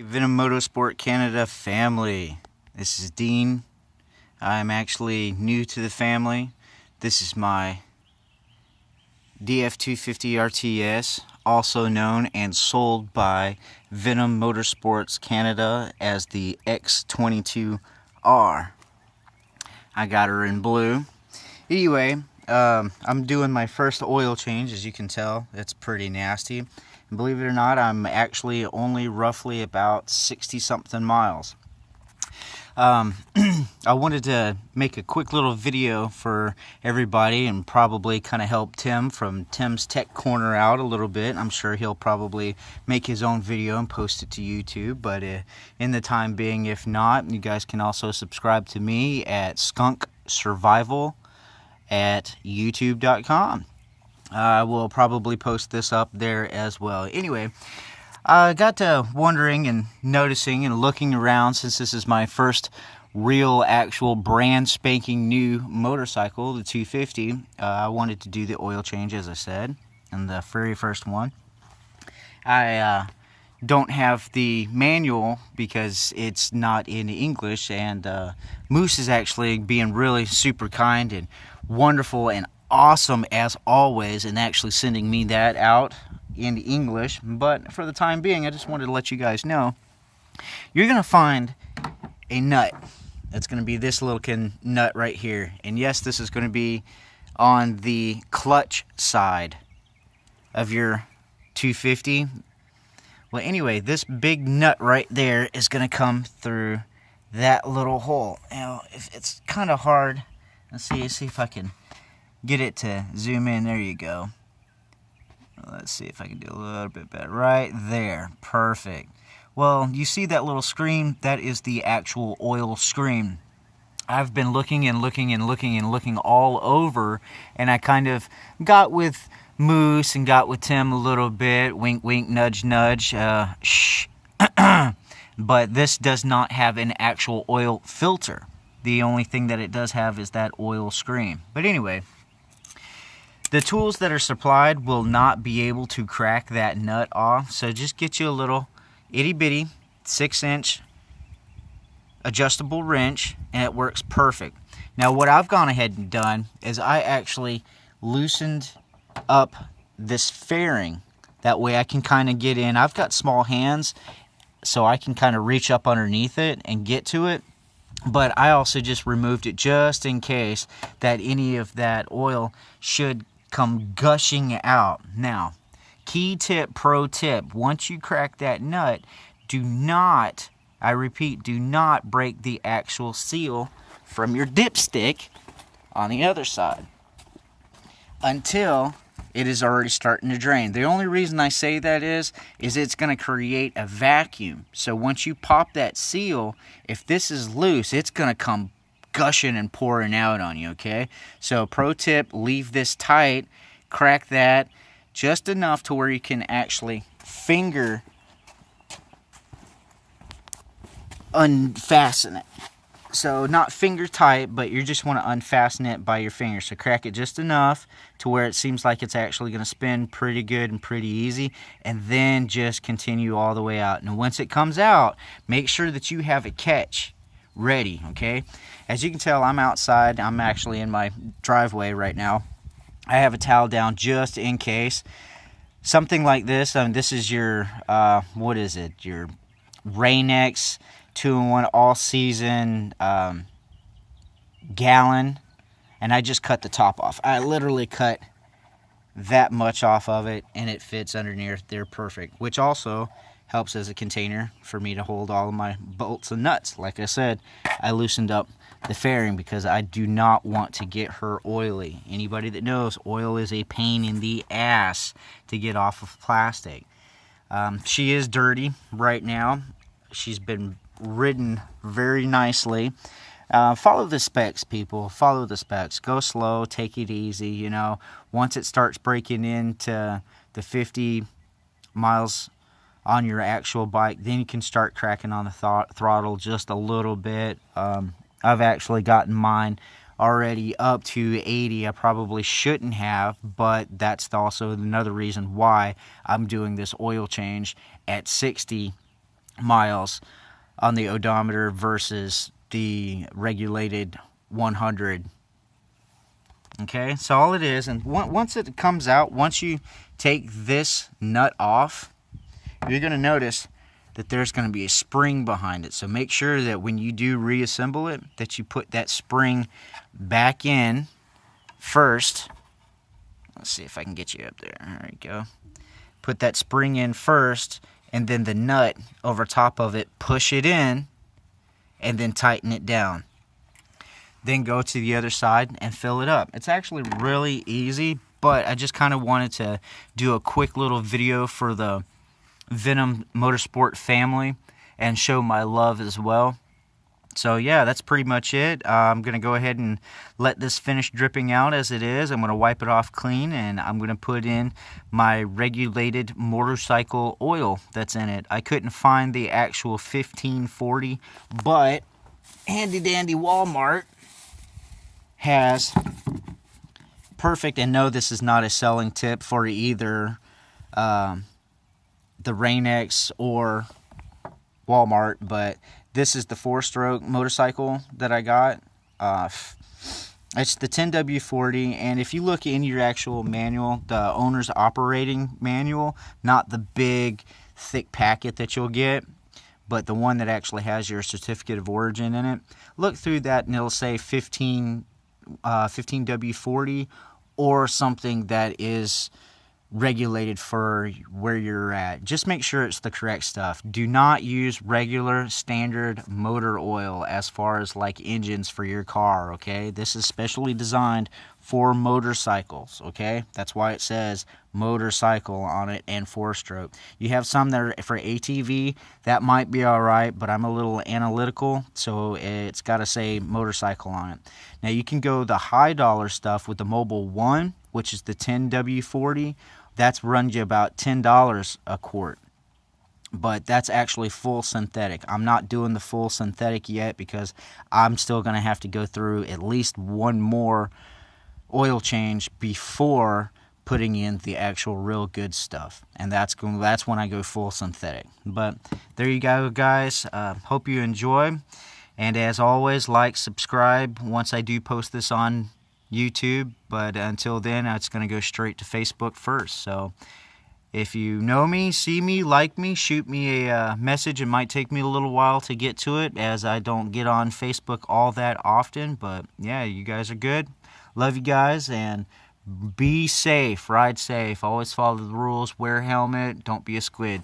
Venom Motorsport Canada family. This is Dean. I'm actually new to the family. This is my DF250RTS, also known and sold by Venom Motorsports Canada as the X22R. I got her in blue. Anyway, I'm doing my first oil change. As you can tell, it's pretty nasty. And believe it or not, I'm actually only roughly about 60-something miles. I wanted to make a quick little video for everybody and probably kind of help Tim from Tim's Tech Corner out a little bit. I'm sure he'll probably make his own video and post it to YouTube, but in the time being, if not, you guys can also subscribe to me at Skunk Survival at youtube.com. I will probably post this up there as well. Anyway, I got to wondering and noticing and looking around, since this is my first real actual brand spanking new motorcycle, the 250. I wanted to do the oil change, as I said, and the very first one. I don't have the manual because it's not in English, and Moose is actually being really super kind and wonderful and awesome as always, and actually sending me that out in English. But for the time being, I just wanted to let you guys know you're gonna find a nut. It's gonna be this little nut right here, and yes, this is gonna be on the clutch side of your 250. Well, anyway, this big nut right there is gonna come through that little hole. Now, if it's kind of hard, let's see if I can get it to zoom in. There you go. Let's see if I can do a little bit better. Right there. Perfect. Well, you see that little screen? That is the actual oil screen. I've been looking and looking and looking and looking all over, and I kind of got with Moose and got with Tim a little bit. Wink, wink, nudge, nudge. Shh. But this does not have an actual oil filter. The only thing that it does have is that oil screen. But anyway, the tools that are supplied will not be able to crack that nut off, so just get you a little itty-bitty 6-inch adjustable wrench, and it works perfect. Now, what I've gone ahead and done is I actually loosened up this fairing. That way I can kind of get in. I've got small hands, so I can kind of reach up underneath it and get to it. But I also just removed it just in case that any of that oil should come gushing out. Now, key tip, pro tip, once you crack that nut, do not, I repeat, do not break the actual seal from your dipstick on the other side until it is already starting to drain. The only reason I say that is it's going to create a vacuum. So once you pop that seal, if this is loose, it's going to come gushing and pouring out on you, okay? So pro tip, leave this tight, crack that just enough to where you can actually finger unfasten it. So not finger tight, but you just want to unfasten it by your finger. So crack it just enough to where it seems like it's actually going to spin pretty good and pretty easy, and then just continue all the way out. And once it comes out, make sure that you have a catch ready, okay? As you can tell, I'm outside. I'm actually in my driveway right now. I have a towel down just in case. Something like this. This is your, what is it? Your Rain-X 2-in-1 all-season gallon. And I just cut the top off. I literally cut that much off of it, and it fits underneath there perfect, which also helps as a container for me to hold all of my bolts and nuts. Like I said, I loosened up the fairing because I do not want to get her oily. Anybody that knows, oil is a pain in the ass to get off of plastic. She is dirty right now. She's been ridden very nicely. Follow the specs, people. Follow the specs. Go slow. Take it easy. You know, once it starts breaking into the 50 miles on your actual bike, then you can start cracking on the throttle just a little bit. I've actually gotten mine already up to 80. I probably shouldn't have, but that's also another reason why I'm doing this oil change at 60 miles on the odometer versus the regulated 100. Okay, so all it is, and once it comes out, once you take this nut off, you're going to notice that there's going to be a spring behind it. So make sure that when you do reassemble it, that you put that spring back in first. Let's see if I can get you up there. There you go. Put that spring in first, and then the nut over top of it, push it in, and then tighten it down. Then go to the other side and fill it up. It's actually really easy, but I just kind of wanted to do a quick little video for the Venom Motorsport family and show my love as well. So yeah, that's pretty much it. I'm going to go ahead and let this finish dripping out as it is. I'm going to wipe it off clean, and I'm going to put in my regulated motorcycle oil that's in it. I couldn't find the actual 1540, but handy dandy Walmart has perfect, and no, this is not a selling tip for either the Rain-X or Walmart, but this is the 4-stroke motorcycle that I got. It's the 10W40, and if you look in your actual manual, the owner's operating manual, not the big thick packet that you'll get, but the one that actually has your certificate of origin in it, look through that and it'll say 15W40 or something that is regulated for where you're at. Just make sure it's the correct stuff. Do not use regular standard motor oil as far as like engines for your car, okay? This is specially designed for motorcycles, okay? That's why it says motorcycle on it and 4-stroke. You have some that are for ATV, that might be alright, but I'm a little analytical, so it's got to say motorcycle on it. Now you can go the high dollar stuff with the Mobile 1, which is the 10W40. That's runs you about $10 a quart. But that's actually full synthetic. I'm not doing the full synthetic yet because I'm still going to have to go through at least one more oil change before putting in the actual real good stuff. And that's when I go full synthetic. But there you go, guys. Hope you enjoy. And as always, like, subscribe once I do post this on YouTube, but until then it's going to go straight to Facebook first. So if you know me, see me, like me, shoot me a message. It might take me a little while to get to it as I don't get on Facebook all that often, but yeah, you guys are good. Love you guys, and be safe, ride safe, always follow the rules, wear a helmet, don't be a squid.